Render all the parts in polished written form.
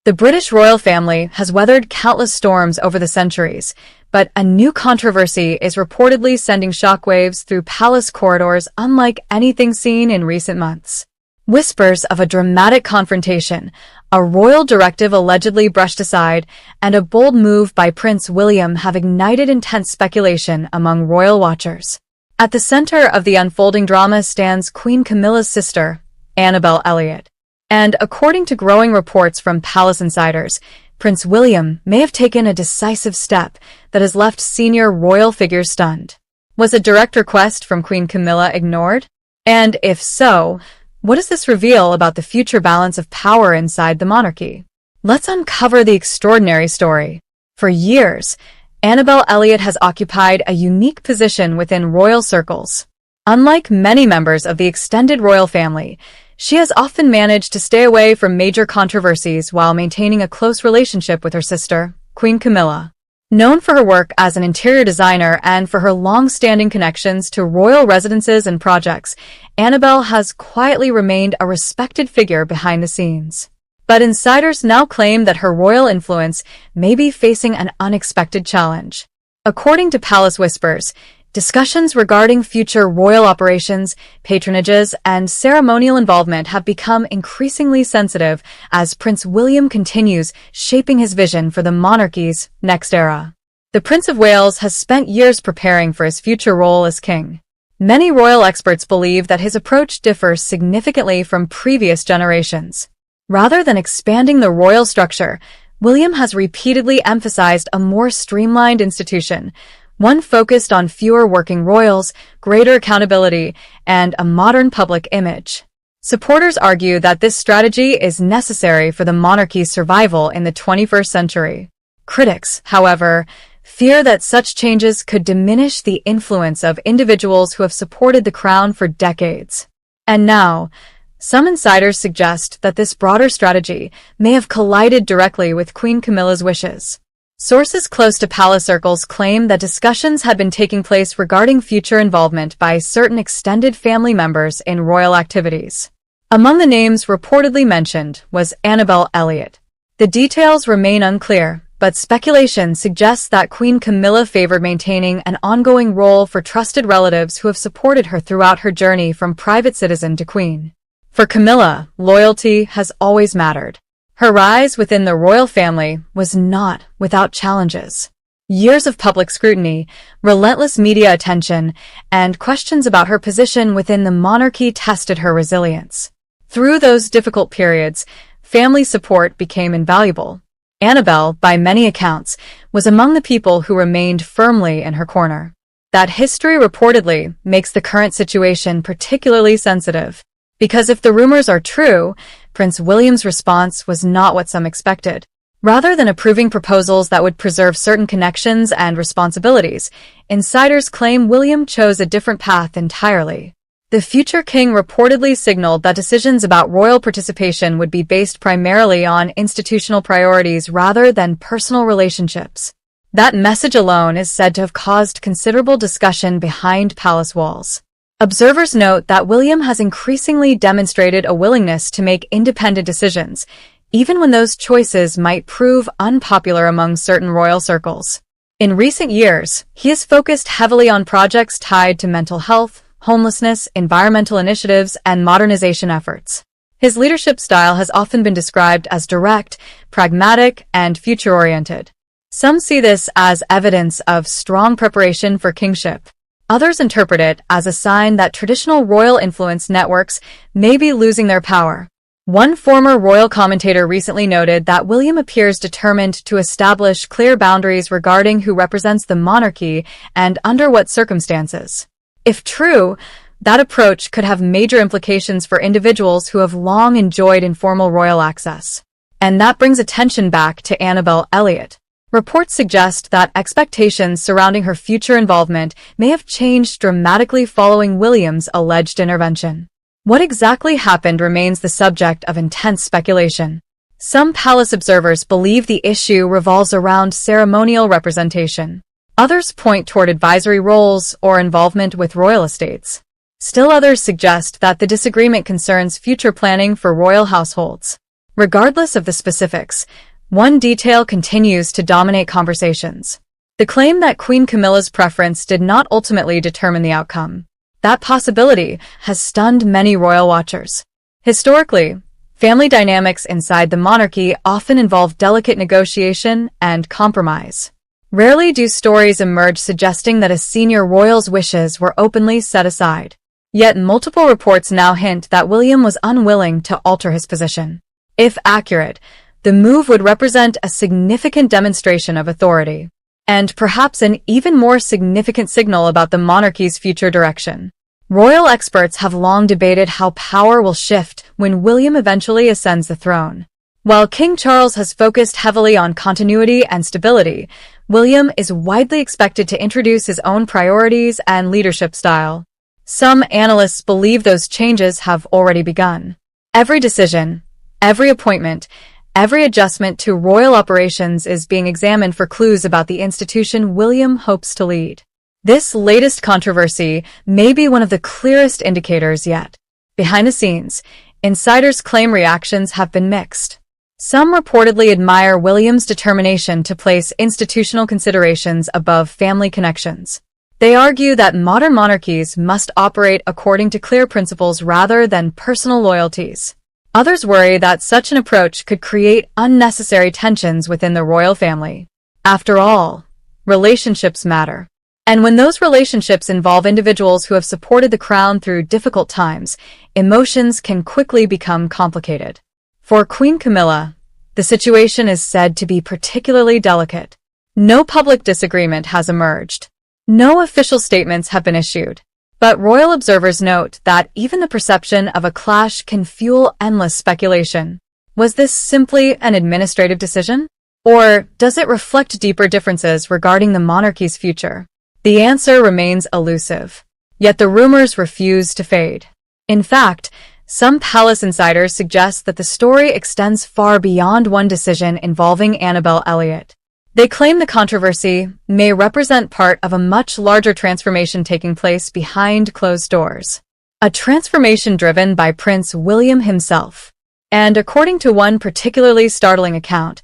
The British royal family has weathered countless storms over the centuries, but a new controversy is reportedly sending shockwaves through palace corridors unlike anything seen in recent months. Whispers of a dramatic confrontation, a royal directive allegedly brushed aside, and a bold move by Prince William have ignited intense speculation among royal watchers. At the center of the unfolding drama stands Queen Camilla's sister, Annabel Elliot. And according to growing reports from palace insiders, Prince William may have taken a decisive step that has left senior royal figures stunned. Was a direct request from Queen Camilla ignored? And if so, what does this reveal about the future balance of power inside the monarchy? Let's uncover the extraordinary story. For years, Annabel Elliot has occupied a unique position within royal circles. Unlike many members of the extended royal family, she has often managed to stay away from major controversies while maintaining a close relationship with her sister, Queen Camilla. Known for her work as an interior designer and for her long-standing connections to royal residences and projects, Annabel has quietly remained a respected figure behind the scenes. But insiders now claim that her royal influence may be facing an unexpected challenge. According to palace whispers, discussions regarding future royal operations, patronages, and ceremonial involvement have become increasingly sensitive as Prince William continues shaping his vision for the monarchy's next era. The Prince of Wales has spent years preparing for his future role as king. Many royal experts believe that his approach differs significantly from previous generations. Rather than expanding the royal structure, William has repeatedly emphasized a more streamlined institution, one focused on fewer working royals, greater accountability, and a modern public image. Supporters argue that this strategy is necessary for the monarchy's survival in the 21st century. Critics, however, fear that such changes could diminish the influence of individuals who have supported the crown for decades. And now, some insiders suggest that this broader strategy may have collided directly with Queen Camilla's wishes. Sources close to palace circles claim that discussions had been taking place regarding future involvement by certain extended family members in royal activities. Among the names reportedly mentioned was Annabel Elliot. The details remain unclear, but speculation suggests that Queen Camilla favored maintaining an ongoing role for trusted relatives who have supported her throughout her journey from private citizen to queen. For Camilla, loyalty has always mattered. Her rise within the royal family was not without challenges. Years of public scrutiny, relentless media attention, and questions about her position within the monarchy tested her resilience. Through those difficult periods, family support became invaluable. Annabel, by many accounts, was among the people who remained firmly in her corner. That history reportedly makes the current situation particularly sensitive. Because if the rumors are true, Prince William's response was not what some expected. Rather than approving proposals that would preserve certain connections and responsibilities, insiders claim William chose a different path entirely. The future king reportedly signaled that decisions about royal participation would be based primarily on institutional priorities rather than personal relationships. That message alone is said to have caused considerable discussion behind palace walls. Observers note that William has increasingly demonstrated a willingness to make independent decisions, even when those choices might prove unpopular among certain royal circles. In recent years, he has focused heavily on projects tied to mental health, homelessness, environmental initiatives, and modernization efforts. His leadership style has often been described as direct, pragmatic, and future-oriented. Some see this as evidence of strong preparation for kingship. Others interpret it as a sign that traditional royal influence networks may be losing their power. One former royal commentator recently noted that William appears determined to establish clear boundaries regarding who represents the monarchy and under what circumstances. If true, that approach could have major implications for individuals who have long enjoyed informal royal access. And that brings attention back to Annabel Elliot. Reports suggest that expectations surrounding her future involvement may have changed dramatically following William's alleged intervention. What exactly happened remains the subject of intense speculation. Some palace observers believe the issue revolves around ceremonial representation. Others point toward advisory roles or involvement with royal estates. Still others suggest that the disagreement concerns future planning for royal households. Regardless of the specifics, one detail continues to dominate conversations. The claim that Queen Camilla's preference did not ultimately determine the outcome. That possibility has stunned many royal watchers. Historically, family dynamics inside the monarchy often involve delicate negotiation and compromise. Rarely do stories emerge suggesting that a senior royal's wishes were openly set aside. Yet multiple reports now hint that William was unwilling to alter his position. If accurate, the move would represent a significant demonstration of authority, and perhaps an even more significant signal about the monarchy's future direction. Royal experts have long debated how power will shift when William eventually ascends the throne. While King Charles has focused heavily on continuity and stability, William is widely expected to introduce his own priorities and leadership style. Some analysts believe those changes have already begun. Every decision, every appointment, every adjustment to royal operations is being examined for clues about the institution William hopes to lead. This latest controversy may be one of the clearest indicators yet. Behind the scenes, insiders claim reactions have been mixed. Some reportedly admire William's determination to place institutional considerations above family connections. They argue that modern monarchies must operate according to clear principles rather than personal loyalties. Others worry that such an approach could create unnecessary tensions within the royal family. After all, relationships matter. And when those relationships involve individuals who have supported the crown through difficult times, emotions can quickly become complicated. For Queen Camilla, the situation is said to be particularly delicate. No public disagreement has emerged. No official statements have been issued. But royal observers note that even the perception of a clash can fuel endless speculation. Was this simply an administrative decision? Or does it reflect deeper differences regarding the monarchy's future? The answer remains elusive. Yet the rumors refuse to fade. In fact, some palace insiders suggest that the story extends far beyond one decision involving Annabel Elliot. They claim the controversy may represent part of a much larger transformation taking place behind closed doors. A transformation driven by Prince William himself. And according to one particularly startling account,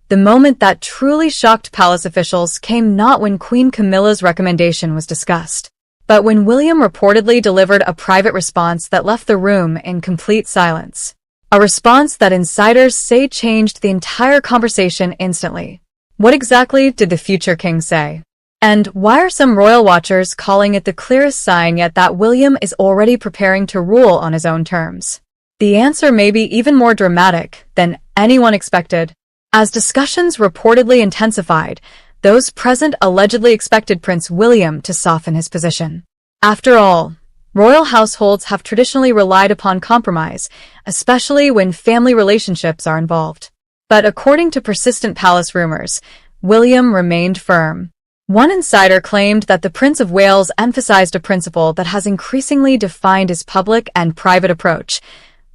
the moment that truly shocked palace officials came not when Queen Camilla's recommendation was discussed, but when William reportedly delivered a private response that left the room in complete silence. A response that insiders say changed the entire conversation instantly. What exactly did the future king say? And why are some royal watchers calling it the clearest sign yet that William is already preparing to rule on his own terms? The answer may be even more dramatic than anyone expected. As discussions reportedly intensified, those present allegedly expected Prince William to soften his position. After all, royal households have traditionally relied upon compromise, especially when family relationships are involved. But according to persistent palace rumors, William remained firm. One insider claimed that the Prince of Wales emphasized a principle that has increasingly defined his public and private approach.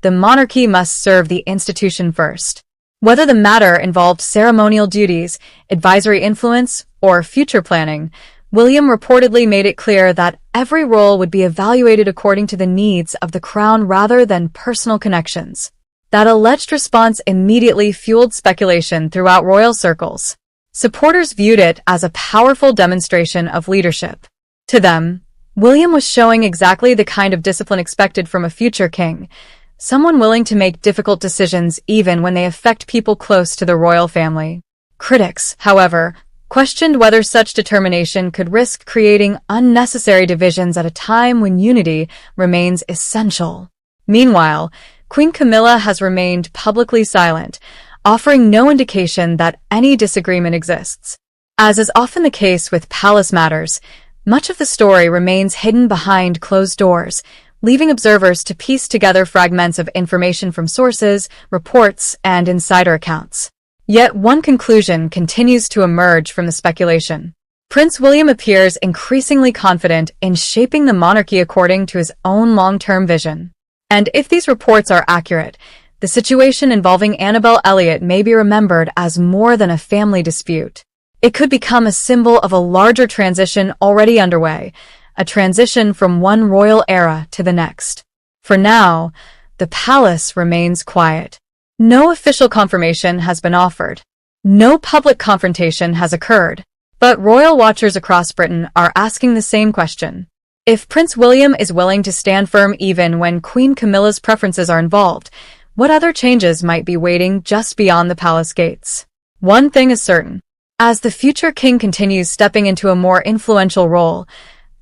The monarchy must serve the institution first. Whether the matter involved ceremonial duties, advisory influence, or future planning, William reportedly made it clear that every role would be evaluated according to the needs of the crown rather than personal connections. That alleged response immediately fueled speculation throughout royal circles. Supporters viewed it as a powerful demonstration of leadership. To them, William was showing exactly the kind of discipline expected from a future king, someone willing to make difficult decisions even when they affect people close to the royal family. Critics, however, questioned whether such determination could risk creating unnecessary divisions at a time when unity remains essential. Meanwhile, Queen Camilla has remained publicly silent, offering no indication that any disagreement exists. As is often the case with palace matters, much of the story remains hidden behind closed doors, leaving observers to piece together fragments of information from sources, reports, and insider accounts. Yet one conclusion continues to emerge from the speculation. Prince William appears increasingly confident in shaping the monarchy according to his own long-term vision. And if these reports are accurate, the situation involving Annabel Elliot may be remembered as more than a family dispute. It could become a symbol of a larger transition already underway, a transition from one royal era to the next. For now, the palace remains quiet. No official confirmation has been offered. No public confrontation has occurred. But royal watchers across Britain are asking the same question. If Prince William is willing to stand firm even when Queen Camilla's preferences are involved, what other changes might be waiting just beyond the palace gates? One thing is certain. As the future king continues stepping into a more influential role,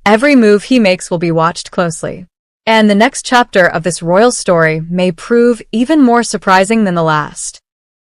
every move he makes will be watched closely. And the next chapter of this royal story may prove even more surprising than the last.